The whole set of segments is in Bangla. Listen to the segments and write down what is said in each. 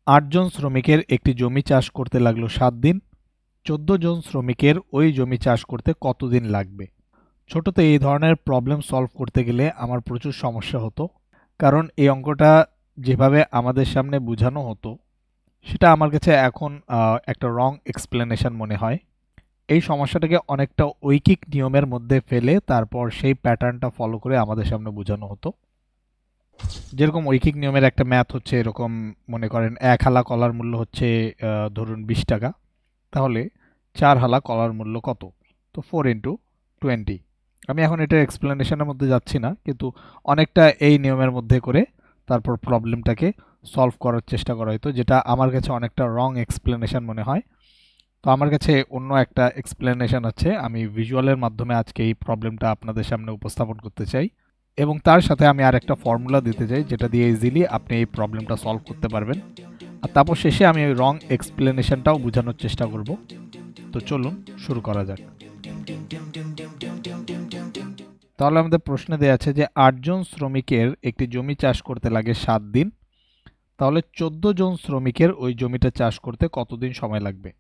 8 জন শ্রমিকের একটি জমি চাষ করতে লাগলো 7 দিন। 14 জন শ্রমিকের ওই জমি চাষ করতে কতদিন লাগবে? ছোটতে এই ধরনের প্রবলেম সলভ করতে গেলে আমার প্রচুর সমস্যা হতো, কারণ এই অঙ্কটা যেভাবে আমাদের সামনে বোঝানো হতো সেটা আমার কাছে এখন একটা রং এক্সপ্লেনেশন মনে হয়। এই সমস্যাটাকে অনেকটা ঐকিক নিয়মের মধ্যে ফেলে তারপর সেই প্যাটার্নটা ফলো করে আমাদের সামনে বোঝানো হতো। যেরকম ঐকিক নিয়মের একটা ম্যাথ হচ্ছে এরকম, মনে করেন 1 হালা কলার মূল্য হচ্ছে ধরুন 20 টাকা, তাহলে 4 হালা কলার মূল্য কত? তো 4 ইন্টু 20। আমি এখন এটার এক্সপ্লেনেশনের মধ্যে যাচ্ছি না, কিন্তু অনেকটা এই নিয়মের মধ্যে করে তারপর প্রবলেমটাকে সলভ করার চেষ্টা করা হতো, যেটা আমার কাছে অনেকটা রং এক্সপ্লেনেশন মনে হয়। তো আমার কাছে অন্য একটা এক্সপ্লেনেশন আছে, আমি ভিজুয়ালের মাধ্যমে আজকে এই প্রবলেমটা আপনাদের সামনে উপস্থাপন করতে চাই, এবং তার সাথে আমি আর একটা ফর্মুলা দিতে চাই যেটা দিয়ে ইজিলি আপনি এই প্রবলেমটা সলভ করতে পারবেন। আর তারপর শেষে আমি ওই রং এক্সপ্লেনেশনটাও বোঝানোর চেষ্টা করব। তো চলুন শুরু করা যাক। তাহলে আমাদের প্রশ্নে দেওয়া আছে যে 8 জন শ্রমিকের একটি জমি চাষ করতে লাগে 7 দিন, তাহলে 14 জন শ্রমিকের ওই জমিটা চাষ করতে কতদিন সময় লাগবে?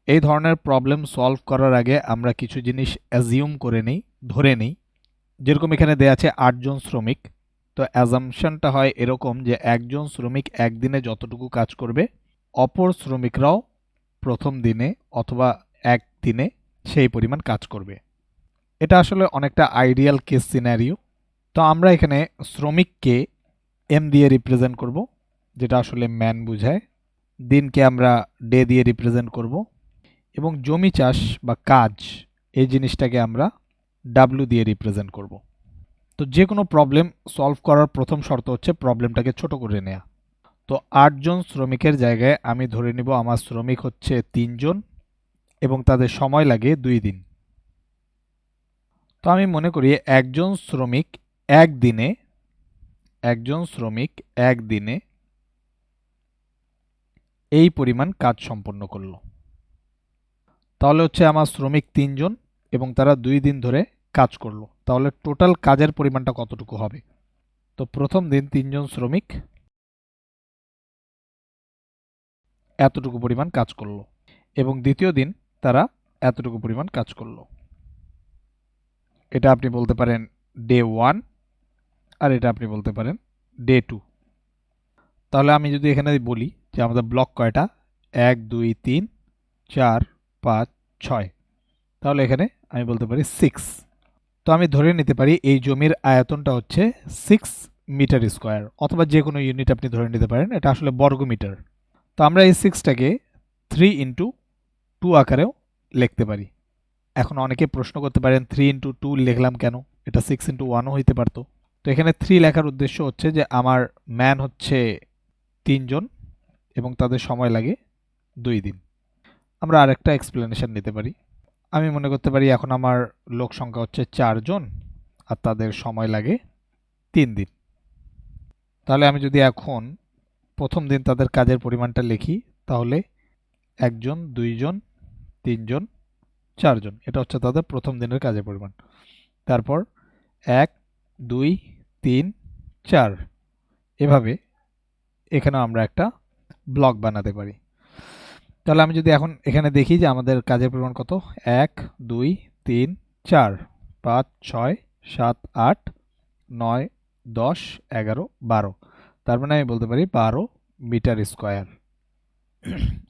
এই ধরনের প্রবলেম সলভ করার আগে আমরা কিছু জিনিস অ্যাজিউম করে নিই, ধরে নিই। যেরকম এখানে দেয়া আছে 8 জন শ্রমিক, তো অ্যাজাম্পশনটা হয় এরকম যে একজন শ্রমিক একদিনে যতটুকু কাজ করবে অপর শ্রমিকরাও প্রথম দিনে অথবা একদিনে সেই পরিমাণ কাজ করবে। এটা আসলে অনেকটা আইডিয়াল কেস সিনারিও। তো আমরা এখানে শ্রমিককে এম দিয়ে রিপ্রেজেন্ট করব, যেটা আসলে ম্যান বোঝায়। দিনকে আমরা ডে দিয়ে রিপ্রেজেন্ট করব, এবং জমি চাষ বা কাজ এই জিনিসটাকে আমরা ডাব্লিউ দিয়ে রিপ্রেজেন্ট করব। তো যে কোনো প্রবলেম সলভ করার প্রথম শর্ত হচ্ছে প্রবলেমটাকে ছোট করে নেওয়া। তো 8 জন শ্রমিকের জায়গায় আমি ধরে নিব আমার শ্রমিক হচ্ছে 3 জন এবং তাদের সময় লাগে 2 দিন। তো আমি মনে করি একজন শ্রমিক একদিনে এই পরিমাণ কাজ সম্পন্ন করলো। তাহলে হচ্ছে আমার শ্রমিক 3 জন এবং তারা 2 দিন ধরে কাজ করলো, তাহলে টোটাল কাজের পরিমাণটা কতটুকু হবে? তো প্রথম দিন 3 জন শ্রমিক এতটুকু পরিমাণ কাজ করলো এবং দ্বিতীয় দিন তারা এতটুকু পরিমাণ কাজ করলো। এটা আপনি বলতে পারেন ডে 1 আর এটা আপনি বলতে পারেন ডে 2। তাহলে আমি যদি এখানে বলি যে আমাদের ব্লক কয়টা, 1 2 3 4 5 6, তাহলে এখানে আমি বলতে পারি 6। তো আমি ধরে নিতে পারি এই জমির আয়তনটা হচ্ছে 6 মিটার স্কোয়ার, অথবা যে কোনো ইউনিট আপনি ধরে নিতে পারেন, এটা আসলে বর্গ মিটার। তো আমরা এই 6টাকে 3 ইন্টু 2 আকারেও লিখতে পারি। এখন অনেকে প্রশ্ন করতে পারেন 3 ইন্টু 2 লিখলাম কেন, এটা 6 ইন্টু 1ও হইতে পারতো। তো এখানে 3 লেখার উদ্দেশ্য হচ্ছে যে আমার ম্যান হচ্ছে 3 জন এবং তাদের সময় লাগে 2 দিন। আমরা আরেকটা এক্সপ্লেনেশন নিতে পারি। আমি মনে করতে পারি এখন আমার লোক সংখ্যা হচ্ছে 4 জন আর তাদের সময় লাগে 3 দিন। তাহলে আমি যদি এখন প্রথম দিন তাদের কাজের পরিমাণটা লিখি, তাহলে 1 জন 2 জন 3 জন 4 জন, এটা হচ্ছে তাদের প্রথম দিনের কাজের পরিমাণ। তারপর 1 2 3 4, এভাবে এখানে আমরা একটা ব্লক বানাতে পারি। তাহলে আমি যদি এখন এখানে দেখি যে আমাদের কাজের পরিমাণ কত, 1 2 3 4 5 6 7 8 9 10 11 12, তার মানে আমি বলতে পারি 12 মিটার স্কোয়ার।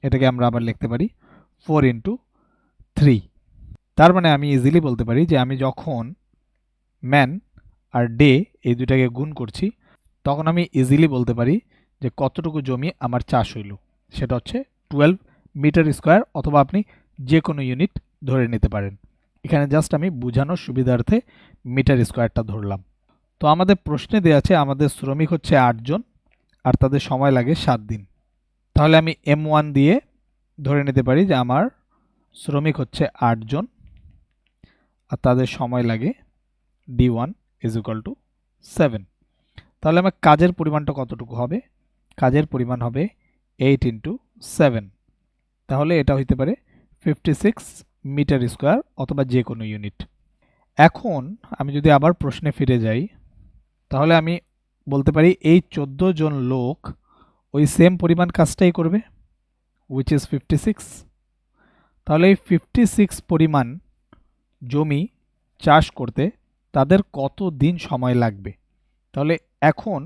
এটাকে আমরা আবার লিখতে পারি 4 ইন্টু 3। তার মানে আমি ইজিলি বলতে পারি যে আমি যখন ম্যান আর ডে এই দুটাকে গুণ করছি, তখন আমি ইজিলি বলতে পারি যে কতটুকু জমি আমার চাষ হইল, সেটা হচ্ছে 12 মিটার স্কোয়ার, অথবা আপনি যে কোনো ইউনিট ধরে নিতে পারেন। এখানে জাস্ট আমি বোঝানোর সুবিধার্থে মিটার স্কোয়ারটা ধরলাম। তো আমাদের প্রশ্নে দেওয়া আছে আমাদের শ্রমিক হচ্ছে 8 জন আর তাদের সময় লাগে 7 দিন। তাহলে আমি M1 দিয়ে ধরে নিতে পারি যে আমার শ্রমিক হচ্ছে 8 জন আর তাদের সময় লাগে D1 ইজ ইকুয়াল টু 7। তাহলে আমার কাজের পরিমাণটা কতটুকু হবে? কাজের পরিমাণ হবে 8 ইন্টু 7, তাহলে এটা হইতে পারে 56 মিটার স্কোয়ার অথবা যে কোনো ইউনিট। এখন আমি যদি আবার প্রশ্নে ফিরে যাই, তাহলে আমি বলতে পারি এই 14 জন লোক ওই সেম পরিমাণ কাজটাই করবে, উইচ ইজ 56। তাহলে এই 56 পরিমাণ জমি চাষ করতে তাদের কত দিন সময় লাগবে? তাহলে এখন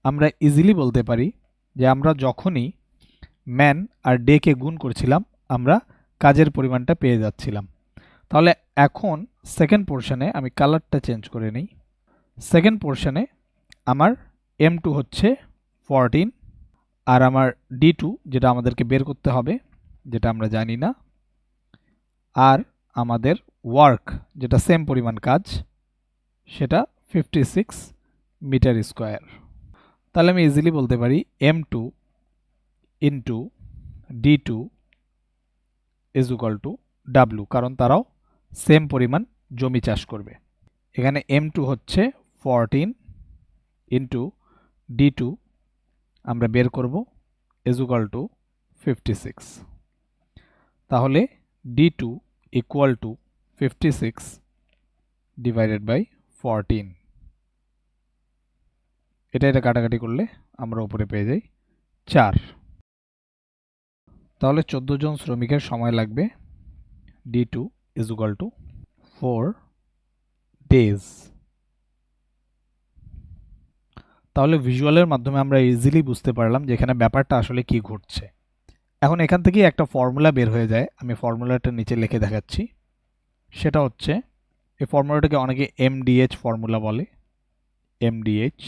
আমরা ইজিলি বলতে পারি যে আমরা যখনই ম্যান আর ডেকে গুণ করছিলাম আমরা কাজের পরিমাণটা পেয়ে যাচ্ছিলাম। তাহলে এখন সেকেন্ড পোর্শনে আমি কালারটা চেঞ্জ করে নিই। সেকেন্ড পোর্শনে আমার M2 হচ্ছে 14 আর আমার D2 যেটা আমাদেরকে বের করতে হবে, যেটা আমরা জানি না, আর আমাদের ওয়ার্ক যেটা সেম পরিমাণ কাজ সেটা 56 মিটার স্কোয়ার। তাহলে আমি ইজিলি বলতে পারি M2 into D2 is equal two W, কারণ তারাও সেম পরিমাণ জমি চাষ করবে। এখানে M2 হচ্ছে 14 ইন্টু D2 আমরা বের করব ইজ ইকুয়াল টু 56। তাহলে D2 equal to 56 divided by 14। এটা কাটাকাটি করলে আমরা উপরে পেয়ে যাই 4। তাহলে 14 জন শ্রমিকের সময় লাগবে D2 is equal two 4 days. তাহলে ভিজুয়ালের মাধ্যমে আমরা ইজিলি বুঝতে পারলাম যে এখানে ব্যাপারটা আসলে কি ঘটছে। এখন এখান থেকেই একটা ফর্মুলা বের হয়ে যায়, আমি ফর্মুলাটা নিচে লিখে দেখাচ্ছি। সেটা হচ্ছে, এই ফর্মুলাটাকে অনেকে MDH ফর্মুলা বলে, MDH।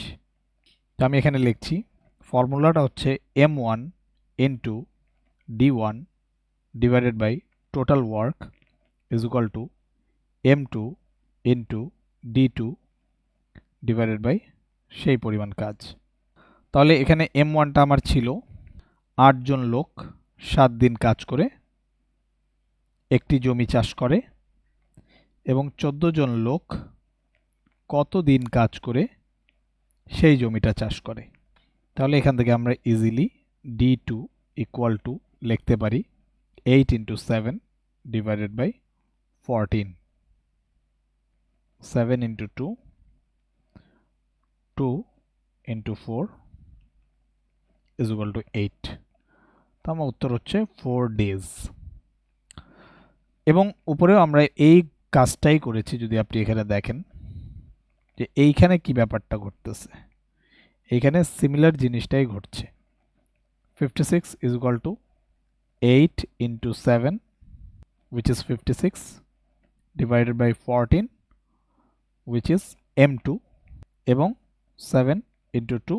তো আমি এখানে লিখছি ফর্মুলাটা হচ্ছে M1 into D1 divided by total work is equal to M2 into D2 divided by সেই পরিমাণ কাজ। তাহলে এখানে M1টা আমার ছিল 8 জন লোক 7 দিন কাজ করে একটি জমি চাষ করে, এবং 14 জন লোক কত দিন কাজ করে সেই জমিটা চাষ করে। তাহলে এখান থেকে আমরা ইজিলি D2 ইকুয়াল টু লিখতে পারি 8 into 7 divided by 14, 7 into 2, 2 into 4 is equal to 8। তো আমার উত্তর হচ্ছে 4 ডেজ। এবং উপরেও আমরা এই কাজটাই করেছি। যদি আপনি এখানে দেখেন যে এইখানে কি ব্যাপারটা ঘটতেছে, এইখানে সিমিলার জিনিসটাই ঘটছে। 56 is equal to 8 into 7 which is 56 divided by 14 which is M2 এবং 7 ইন্টু 2।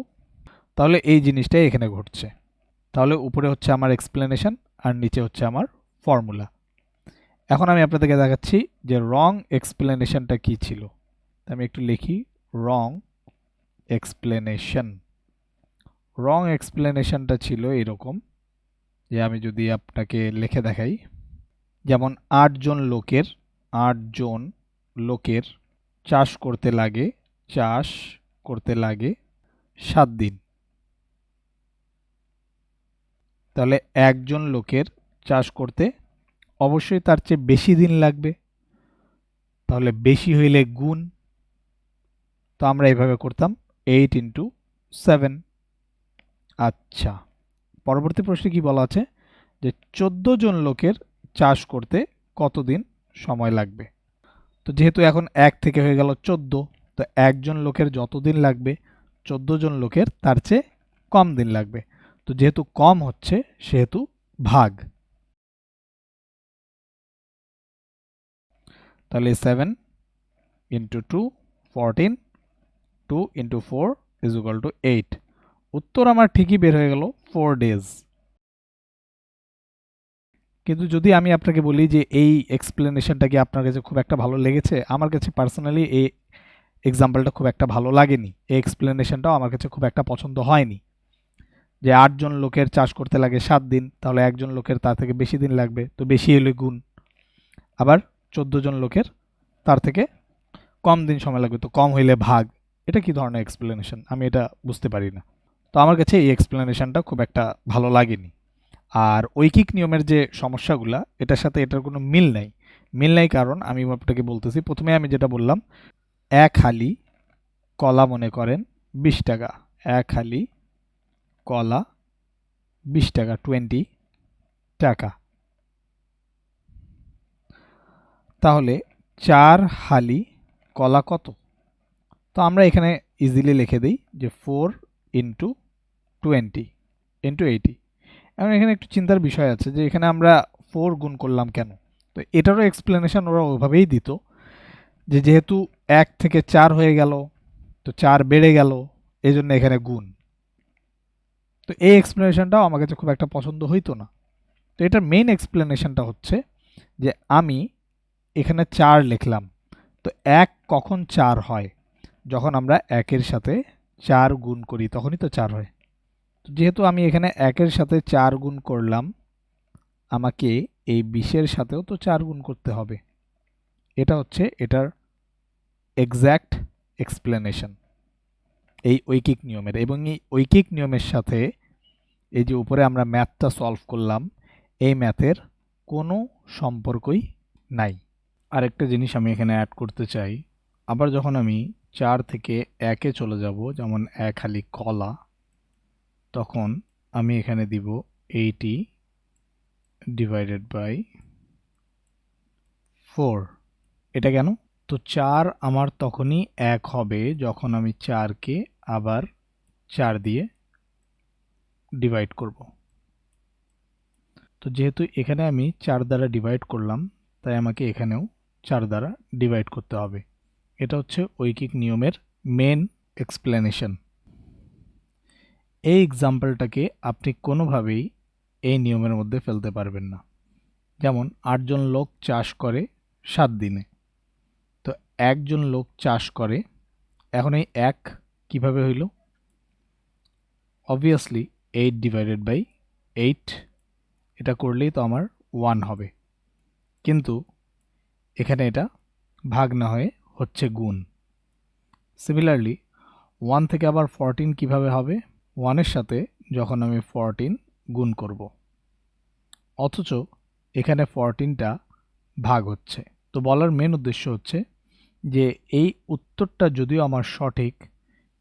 তাহলে এই জিনিসটাই এখানে ঘটছে। তাহলে উপরে হচ্ছে আমার এক্সপ্লেনেশন আর নিচে হচ্ছে আমার ফর্মুলা। এখন আমি আপনাদেরকে দেখাচ্ছি যে রং এক্সপ্লেনেশনটা কি ছিল। আমি একটু লিখি রং এক্সপ্লেনেশন। রং এক্সপ্লেনেশনটা ছিল এরকম যে আমি যদি আপনাকে লিখে দেখাই, যেমন 8 জন লোকের চাষ করতে লাগে 7 দিন। তাহলে একজন লোকের চাষ করতে অবশ্যই তার চেয়ে বেশি দিন লাগবে, তাহলে বেশি হইলে গুণ। তো আমরা এইভাবে করতাম 8 ইন্টু 7। আচ্ছা, পরবর্তী প্রশ্নে কি বলা আছে যে 14 জন লোকের চাষ করতে কতদিন সময় লাগবে। তো যেহেতু এখন 1 থেকে হয়ে গেল 14, তো একজন লোকের যতদিন লাগবে 14 জন লোকের তার চেয়ে কম দিন লাগবে। তো যেহেতু কম হচ্ছে সেহেতু ভাগ। তাহলে 7 into 2 14, 2 into 4 is equal to 8। উত্তর আমার ঠিকই বের হয়ে গেল 4 ডেজ। কিন্তু যদি আমি আপনাকে বলি যে এই এক্সপ্লেনেশনটা কি আপনার কাছে খুব একটা ভালো লেগেছে, আমার কাছে পার্সোনালি এই এক্সাম্পলটা খুব একটা ভালো লাগেনি। এই এক্সপ্লেনেশনটাও আমার কাছে খুব একটা পছন্দ হয়নি। যে 8 জন লোকের চাষ করতে লাগে 7 দিন, তাহলে একজন লোকের তার থেকে বেশি দিন লাগবে, তো বেশি হলে গুণ। আবার 14 জন লোকের তার থেকে কম দিন সময় লাগবে, তো কম হইলে ভাগ। এটা কি ধরনের এক্সপ্লেনেশন, আমি এটা বুঝতে পারি না। তো আমার কাছে এই এক্সপ্লেনেশনটা খুব একটা ভালো লাগেনি। আর ঐকিক নিয়মের যে সমস্যাগুলা, এটার সাথে এটার কোনো মিল নাই। কারণ আমি আপনাকে বলতেছি, প্রথমে আমি যেটা বললাম, এক হালি কলা মনে করেন 20 টাকা, এক হালি কলা 20 টাকা, 20 টাকা। তাহলে 4 হালি কলা কত? তো আমরা এখানে ইজিলি লিখে দিই যে 4 ইন্টু 20 ইন্টু 80। এখন এখানে একটু চিন্তার বিষয় আছে যে এখানে আমরা 4 গুণ করলাম কেন? তো এটারও এক্সপ্লেনেশন ওরা ওইভাবেই দিত যে যেহেতু 1 থেকে 4 হয়ে গেল, তো 4 বেড়ে গেল, এই জন্য এখানে গুণ। তো এই এক্সপ্লেনেশনটাও আমার কাছে খুব একটা পছন্দ হইতো না। তো এটার মেইন এক্সপ্লেনেশনটা হচ্ছে যে আমি এখানে 4 লিখলাম, তো 1 কখন 4 হয়? যখন আমরা 1-এর সাথে 4 গুণ করি তখনই তো 4 হয়। তো যেহেতু আমি এখানে 1-এর সাথে 4 গুণ করলাম, আমাকে এই 20-এর সাথেও তো 4 গুণ করতে হবে। এটা হচ্ছে এটার এক্স্যাক্ট এক্সপ্লেনেশন এই ঐকিক নিয়মের। এবং এই ঐকিক নিয়মের সাথে এই যে উপরে আমরা ম্যাথটা সলভ করলাম, এই ম্যাথের কোনো সম্পর্কই নাই। আরেকটা জিনিস আমি এখানে অ্যাড করতে চাই, আবার যখন আমি 4 থেকে 1-এ চলে যাব, যেমন 1 হালি কলা, তখন আমি এখানে দিব 80 ডিভাইডেড বাই 4। এটা কেন? তো 4 আমার তখনই 1 হবে যখন আমি 4-কে আবার 4 দিয়ে ডিভাইড করব। তো যেহেতু এখানে আমি 4 দ্বারা ডিভাইড করলাম, তাই আমাকে এখানেও 4 দ্বারা ডিভাইড করতে হবে। এটা হচ্ছে ঐকিক নিয়মের মেন এক্সপ্লেনেশন। এই এক্সাম্পলটাকে আপনি কোনোভাবেই এই নিয়মের মধ্যে ফেলতে পারবেন না। যেমন 8 জন লোক চাষ করে 7 দিনে, তো 1 জন লোক চাষ করে, এখন এই 1 কিভাবে হইল? অবভিয়াসলি 8 ডিভাইডেড বাই 8, এটা করলেই তো আমার 1 হবে, কিন্তু এখানে এটা ভাগ না হয়ে হচ্ছে গুণ। সিমিলারলি 1 থেকে আবার 14 কিভাবে হবে? 1-এর সাথে যখন আমি 14 গুণ করব, অথচ এখানে 14টা ভাগ হচ্ছে। তো বলার মেন উদ্দেশ্য হচ্ছে যে এই উত্তরটা যদিও আমার সঠিক,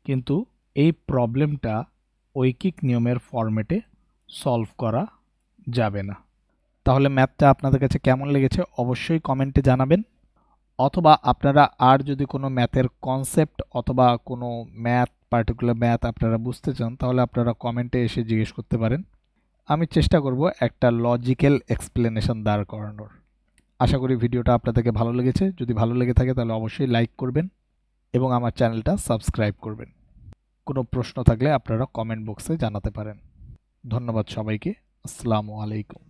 কিন্তু এই প্রবলেমটা ঐকিক নিয়মের ফরম্যাটে সলভ করা যাবে না। তাহলে ম্যাথটা আপনাদের কাছে কেমন লেগেছে অবশ্যই কমেন্টে জানাবেন। অথবা আপনারা আর যদি কোনো ম্যাথের কনসেপ্ট অথবা কোনো পার্টিকুলার ম্যাথ আপনারা বুঝতে চান, তাহলে আপনারা কমেন্টে এসে জিজ্ঞেস করতে পারেন। আমি চেষ্টা করব একটা লজিক্যাল এক্সপ্লেনেশন দাঁড় করানোর। আশা করি ভিডিওটা আপনাদেরকে ভালো লেগেছে। যদি ভালো লেগে থাকে তাহলে অবশ্যই লাইক করবেন এবং আমার চ্যানেলটা সাবস্ক্রাইব করবেন। কোনো প্রশ্ন থাকলে আপনারা কমেন্ট বক্সে জানাতে পারেন। ধন্যবাদ সবাইকে। আসসালামু আলাইকুম।